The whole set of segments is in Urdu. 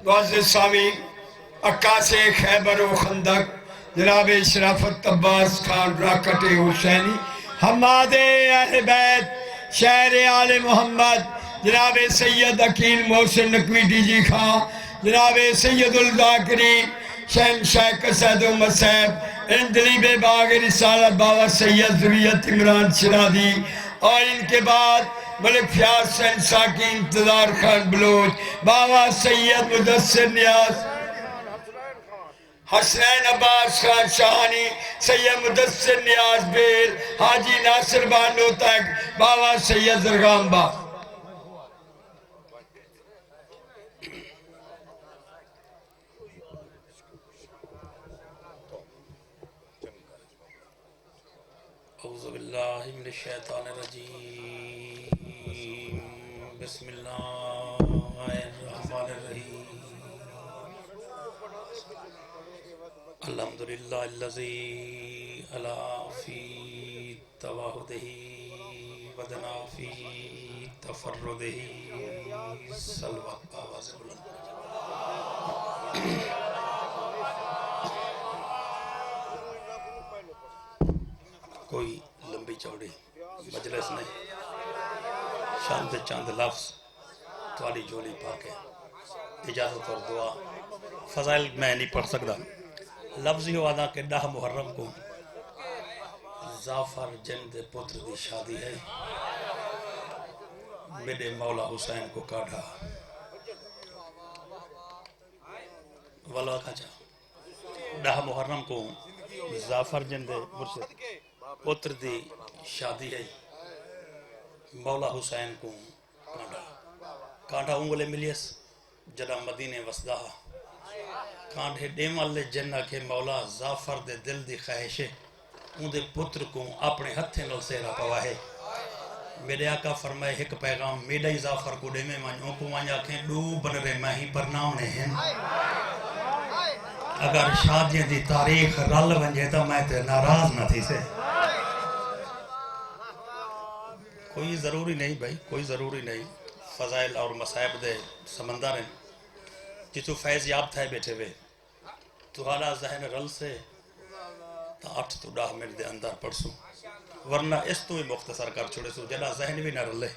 معزز سامعین، عکاس خیبر و خندق جناب شرافت عباس خان راکٹ حسینی، حماد اہل بیت شہر آل محمد جناب سید عقیل محسن نقوی ڈی جی خان، جناب سید الذاکرین شہنشاہ قصید و مسیب اندلیب باغ رسالت بابا سید ذریت عمران شرادی، اور ان کے بعد ملک فیاض حسین ساکی انتظار خان بلوچ، بابا سید مدثر نیاز، حسنین عباس خان شاہانی، سید مدثر نیاز بیل، حاجی ناصر بانو تک، بابا سید زرگام با. اعوذ باللہ من الشیطان الرجیم، بسم اللہ الرحمن الرحیم. الحمدللہ الذی علا فی تواحدہ ودنا فی تفردہ صلوات آواز بلند. کوئی لمبی چوڑی مجلس نہیں، شاند چند لفظ توالی جولی پاکے اجازت اور دعا. فضائل میں نہیں پڑھ سکتا، لفظ ہی وعدہ کہ 10 محرم کو ظافر جند پتر دی شادی ہے، میرے مولا حسین کو کاٹھا والا کھچا. 10 محرم کو ظافر جند مرشد پتر دی شادی ہے، مولا حسین کو کانٹا انگلے ملیس جڑا مدینے وسدہ کانٹے ڈیمال لے جنہ کے مولا ظافر دے دل دی خواہش ہے ان دے پتر کو اپنے ہتھے نل سیرا پوا ہے. میرے آقا فرمائے ایک پیغام میڈا ہی ظافر کو ڈیمے مانیوں کو مانیا کھیں ڈو بنرے ماہی پر نام نے ہیں. اگر شادی دی تاریخ رل ونجے تا میں تے ناراض نہ تھی سے. کوئی ضروری نہیں بھائی، کوئی ضروری نہیں. فضائل اور مصائب دے سمندر ہیں جتو فیض یاب تھے بیٹھے ہوئے تو حالا ذہن رل سے تا 8 تو 10 منٹ دے اندر پڑسوں، ورنہ اس تو ہی مختصر کر چھوڑے سو جنا ذہن بھی نہ رلے.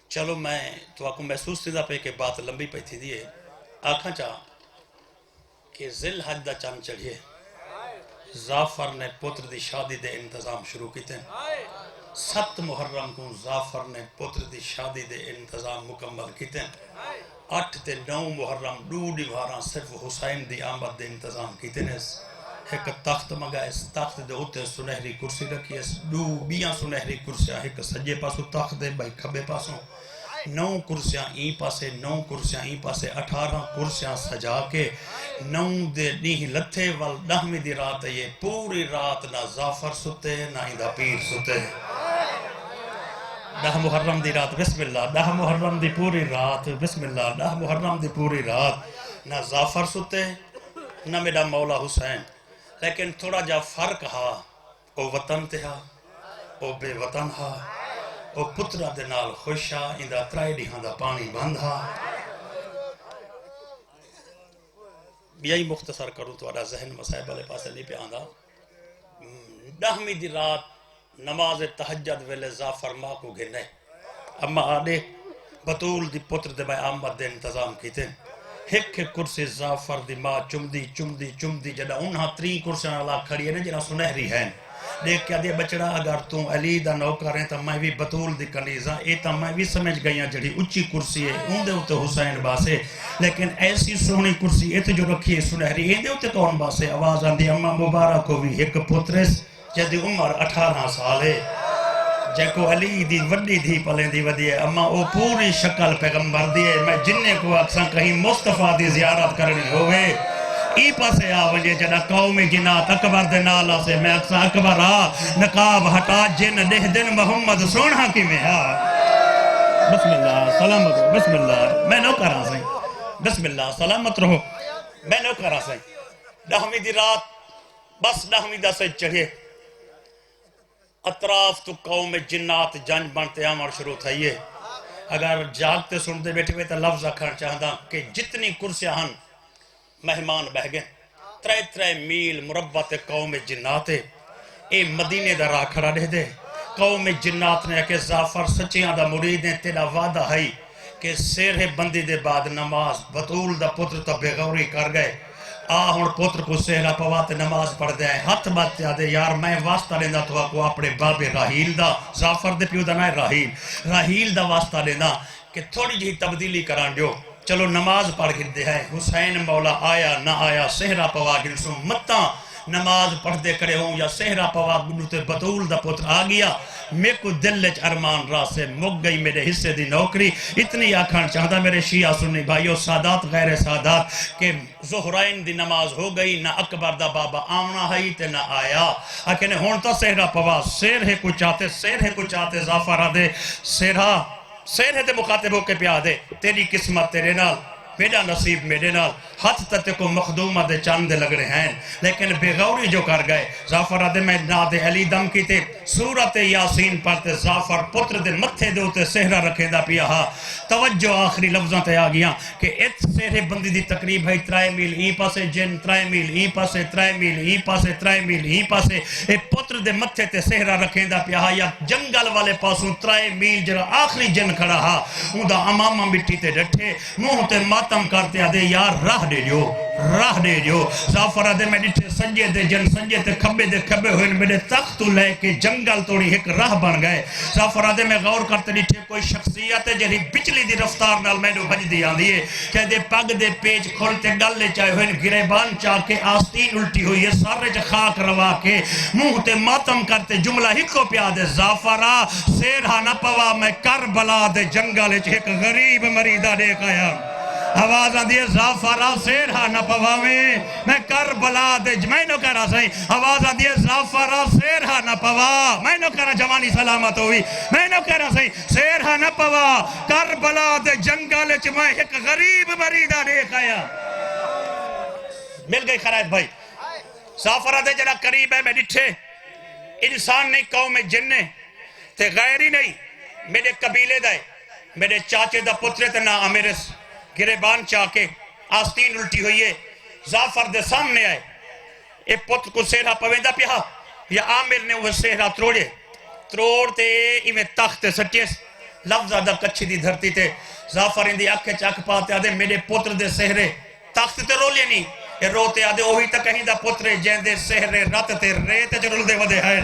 چلو میں تو آپ کو محسوس تھی دا پہ کہ بات لمبی پہ تھی دیئے. آنکھاں چاہ کہ ذل حج دا چند چڑھئے ظافر نے پتر دی شادی دے انتظام شروع کی تھے. 7 محرم کو ظافر نے پتر دی شادی دے انتظام مکمل کی تھے. 8 تے 9 محرم ڈوڑی بھاراں صرف حسین دی آمد دے انتظام کی تھے. ایک تخت مگا اس تخت دے ہوتے سنہری کرسی رکھی اس ڈو بیاں سنہری کرسیاں ایک سجے پاسو تخت دے بھائی کھبے پاسوں 9 کرسیاں این پاسے 9 کرسیاں این پاسے 18 کرسیاں سجا کے 9 دے نہیں لتھے وال 10ویں دی رات ہے. یہ پوری رات نہ ظافر ستے نہ ایندہ پیر ستے. 10 محرم دی رات بسم اللہ، 10 محرم دی پوری رات بسم اللہ، 10 محرم دی پوری رات نہ ظافر ستے نہ میرا مولا حسین. لیکن تھوڑا جا فرق ہا، او وطن تے ہا، او بے وطن ہا، او پترہ دے نال خوش ہا، اندہ 3 ڈیہاں دا پانی بند ہا. یہی مختصر کروں تو اڑا ذہن مسائب والے پاسے نہیں پہ آندہ. 10ویں دی رات نماز تہجد ویلے ظافر ماں کو گھنے اما آدھے بطول دی پتر دے بھائی آمد دے انتظام کی تھے. ایک کرسی ظافر دی ماں چمدی جڑا انہاں 3 کرسیاں اللہ کھڑی ہے نا جنہاں سنہری ہیں. دیکھ کیا دے بچڑا اگر تم علی دا نوکر ہیں تو میں بھی بطول دی کنیزاں اے تا میں بھی سمجھ گئی ہیں جڑی اچھی کرسی ہے ان دے ہوتے حسین باسے. لیکن ایسی سونی کرسی اے تو جو رکھی ہے سنہری اے دے ہوتے کون باسے. آواز آن دی اما مبارک کو بھی ایک پترس جدی عمر 18 سال ہے جے کو علی دی وڈی دھی پلیں دی ودی ہے اما او پوری شکل پیغمبر دیئے. میں جننے کو اکثر کہیں مصطفیٰ دی زیارت کرنی ہوئے ای پاسے آوجے جڑا قوم جنات اکبر دے نالا سے میں اکثر اکبر نقاب ہٹا جن دہ دن محمد سونہا کی میں بسم اللہ سلامت رہو بسم اللہ میں نو کرا سائیں بسم اللہ سلامت رہو میں نو کرا سائیں. 10ویں دی رات بس 10ویں دا سے چڑھے اطراف تو قوم جنات جنج بنتے عمر شروع تھائیے. اگر جاگتے سنتے بیٹھے ہوئے تو لفظ آکھنا چاہتا کہ جتنی کرسیاں ہن مہمان بہ گئے 3 میل مربع تے قوم جنات اے مدینے دا راہ کھڑا دے دے قوم جنات نے کہ زعفر سچیاں دا مرید ہیں تیرا وعدہ ہے کہ سیرہ بندی دے بعد نماز بطول دا پتر تو بغوری کر گئے ہن پتر کو سہرا پواتے نماز پڑھ دے ہاتھ بات دے یار میں واسطہ لینا تو کو اپنے باب راہیل دا زعفر دے پیو دا نہ راہیل دا واسطہ لینا کہ تھوڑی جی تبدیلی کران جو چلو نماز پڑھ گر دے ہے حسین مولا آیا نہ آیا سہرا پوا گن سو متاں نماز پڑھ دے کرے ہوں یا سہرا پوا گنو تے بطول دا پتر آ گیا میں کو دل چ ارمان راہ سے مک گئی میرے حصے دی نوکری اتنی آکھان چاہتا میرے شیعہ سنی بھائیو سادات غیر سادات کہ زہرائن دی نماز ہو گئی نہ اکبر دا بابا آمنا ہے تے نہ آیا آکھنے ہون تا سہرا پوا سیر ہے کو چاہتے زعفرہ دے سہرے دے مخاطب ہو کے پیا دے تیری قسمت تیرے نال میرا نصیب میرے نال ہاتھ تتے کو مخدومہ دے چاند لگ رہے ہیں لیکن بغوری جو کر گئے زعفر دے میں ناد علی دم کی تے سورت یاسین پڑھتے زعفر پتر دے متھے دے ہوتے سہرہ رکھے دا پیا ہا توجہ آخری لفظاں تے آگیاں کہ ایت سہرے بندی دی تقریب ہے 3 میل ای پاسے جن 3 میل ای پاسے 3 میل ای پاسے 3 میل ای پاسے اے پتر دے متھے تے سہرہ رکھے دا پیا ہا یا جنگل والے پاسوں 3 میل جرا آخری جن کھڑا ہا ان دا امامہ مٹی تے ڈٹھے منہ تے ماتم کرتے آدھے یار راہ دے جو زعفرہ دے میں ڈٹھے سنجے تے کھبے ہوئے میرے تخت لے کے جنگل توڑی ایک راہ بن گئے زعفرہ دے میں غور کرتے ڈٹھے کوئی شخصیت ہے جہی بچلی دی رفتار نال میں نے بھج دی آن دیئے کہ دے پگ دے پیچ کھولتے گل لے چاہے ہوئے گریبان چاہ کے آستین الٹی ہوئی ہے سارے چا خاک روا کے منہ تے ماتم کرتے جملہ ہی کو پیا دے زعفرہ سیرہ نہ پوا میں کربلا دے جنگل ایک غریب مریدہ دیکھ آیا آواز آن دیئے زعفرہ سیرہ نہ پوا میں کربلا دے میں نو کہہ رہا سہی آواز آن دیئے زعفرہ سیرہ نہ پوا میں نو کہہ رہا جوانی سلامت ہوئی میں نو کہہ رہا سہی سیرہ نہ پوا کربلا دے جنگل میں ایک غریب مریدہ دیکھ آیا مل گئی خرائط بھائی زعفرہ دے جڑا قریب ہے میں ڈٹھے انسان نہیں قوم جننے تے غیری نہیں میرے قبیلے دے میرے چاچے دا پترے تے نہ امیرس گریبان چاہ کے آستین الٹی ہوئی ہے زعفر دے سامنے آئے اے پتر کو سہرہ پویندہ پیا یا آمیر نے وہ سہرہ تروڑتے ایمیں تخت سٹیس لفظ آدھا کچھی دی دھرتی تے زعفر اندی اکھے چاک پاتے آدھے میرے پتر دے سہرے تخت تے رو لینی اے روتے آدھے اوہی تک کہیں دا پترے جین دے سہرے رات تے ریتے چرول دے ودے ہے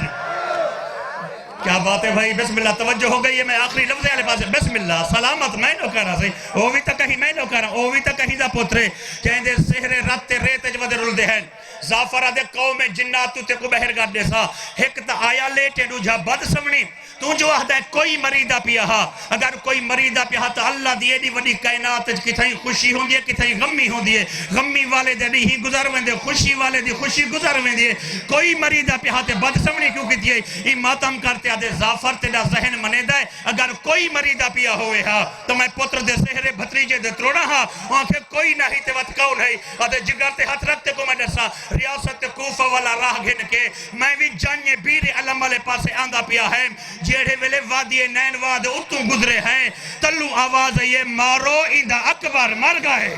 کیا بات ہے بھائی بسم اللہ توجہ ہو گئی ہے میں آخری لفظ ہے پاس بسم اللہ سلامت میں نو کہہ رہا سی اوہی تک کہیں میں نو کہہ رہا اوہی تک کہیں دا پترے جین دے سہرے رات تے ریتے چرول دے رول دے ہیں زعفرہ دے قوم جناتو تے کو بہر گاڑ دے سا ایک تا آیا لیٹے روجھا بد سمنی تو جو آہدہ ہے کوئی مریدہ پیا ہا اگر کوئی مریدہ پیا ہا تو اللہ دیئے دی وڈی کائنات کتھائی خوشی ہوں دیئے کتھائی غمی ہوں دیئے غمی والے دے نہیں گزر ویندے خوشی والے دی خوشی گزر ویندے کوئی مریدہ پیا ہا تے بد سمنی کیوں کی دیئے ای ماتم کرتے آدھے زعفر تے دا ذہن منے دائے اگر کوئی مریدہ پیا ہوئے ہا تو میں پتر دے سہرے بھتریجے دے تروڑا ہا وہاں کہ کوئی نہیں تے وقت کون ہے آدھے جگر تے ہاتھ رکھتے کو میں دسا ریاست کوفہ والا راہ گھن کے میں بھی جانیے بیر علم والے پاسے آندہ پیا ہے جیڑے ویلے وادی نین واد اتوں گزرے ہیں تلو آواز ہے یہ مارو ایندہ اکبر مر گئے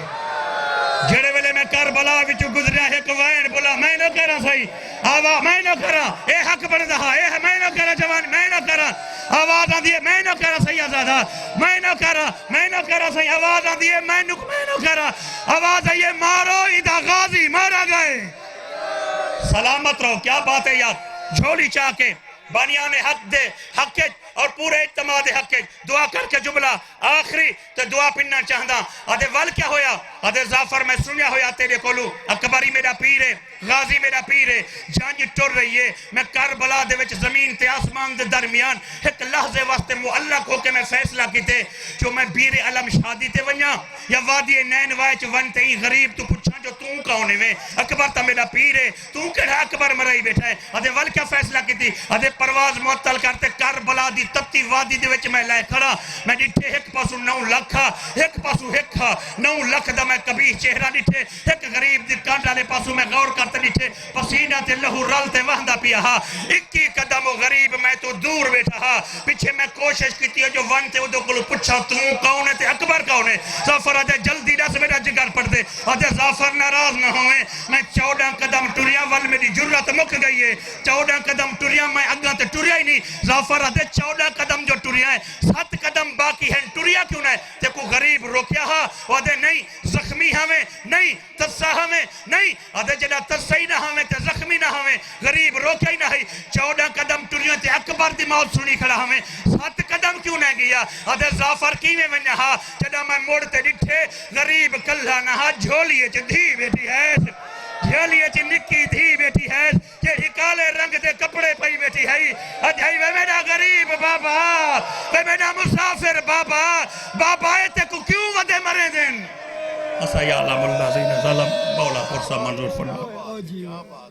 جیڑے ویلے میں کربلا وچو گزریا ہے کوائن بولا میں نہ کرا صحیح آواز میں نہ کرا اے حق بن دہا اے میں نہ کرا جوان میں نہ کرا آواز آن دیئے میں نہ کرا صحیح آزادہ میں نہ کرا صحیح آواز آن دیئے میں نہ کرا آواز ہے یہ مارو ایندہ غازی مارا گئے سلامت رہو کیا بات ہے یار جھولی چاہ کے بانیان حق دے حق اور پورے اعتماد حق دعا کر کے جملہ آخری تو دعا پننا چاہتا آدھے وال کیا ہویا آدھے زعفر میں سنیا ہویا تیرے کولو اکبری میرا پیر ہے غازی میرا پیر ہے جان جی ٹر رہی ہے میں کربلا دے وچ زمین تے آسمان دے درمیان ایک لحظے واسطے معلق ہو کے میں فیصلہ کیتے جو میں بیر علم شادی تے ونیا یا وادی نین وائچ ونتے ہی غریب تو پچھا جو تو تو کون میں اکبر تا میرا پیر ہے تو کہڑا اکبر مرائی بیٹھا ہے ادھے ول کیا فیصلہ کی تھی ادھے پرواز معطل کرتے کربلا دی تپتی وادی دے وچ میں لائے کھڑا میں ڈٹھے ایک پاسو 9 لکھا ایک پاسو ہکھا 9 لکھ دا میں کبھی چہرہ ڈٹھے ایک غریب دی کانٹ والے پاسو میں غور کرتے ڈٹھے پسینہ تے لہو رلتے وہندہ پیا ہا 21 قدم و غریب میں تو دور بیٹھا ہا پیچھے میں کوشش کی تھی جو ون تے ادھو کلو پچھا تو کون ہے تے اکبر کون ہے ظافر آدھے جلدی دا سے میرا جگر پڑھ دے آدھے ظافر ناراض نہ ہوئے میں 14 قدم ٹوریا ول میری جرت مک گئی ہے 14 قدم ٹوریا میں اگاں تے ٹوریا ہی نہیں ظافر آدھے 14 قدم جو ٹوریا ہے 7 قدم باقی ہیں ٹوریا کیوں نہ ہے تے کو غریب روکیا ہا آدھے نہیں زخمی ہمیں نہیں تسا ہمیں نہیں آدھے جڑا تسا ہی نہ ہمیں تے زخمی نہ ہمیں غریب روکیا ہی نہ ہے 14 قدم ٹوریا تے اکبر دی موت سنی کھڑا ہمیں 7 قدم کیوں نہ گیا آدھے ظافر کی میں ونیا ہا جڑا میں موڑتے ڈٹھے غریب کلہ نہ ہا جھولیے چ دھی بیٹی ہے جھولیے چ نکی دھی بیٹی ہے جیڑی کالے رنگ دے کپڑے پئی بیٹی ہے ادھائی وے میرا غریب بابا وے میرا مسافر بابا بابا تے کو کیوں ودے مرے دن اسا یا علم اللہ زین ظلم مولا پرسا منظور فرما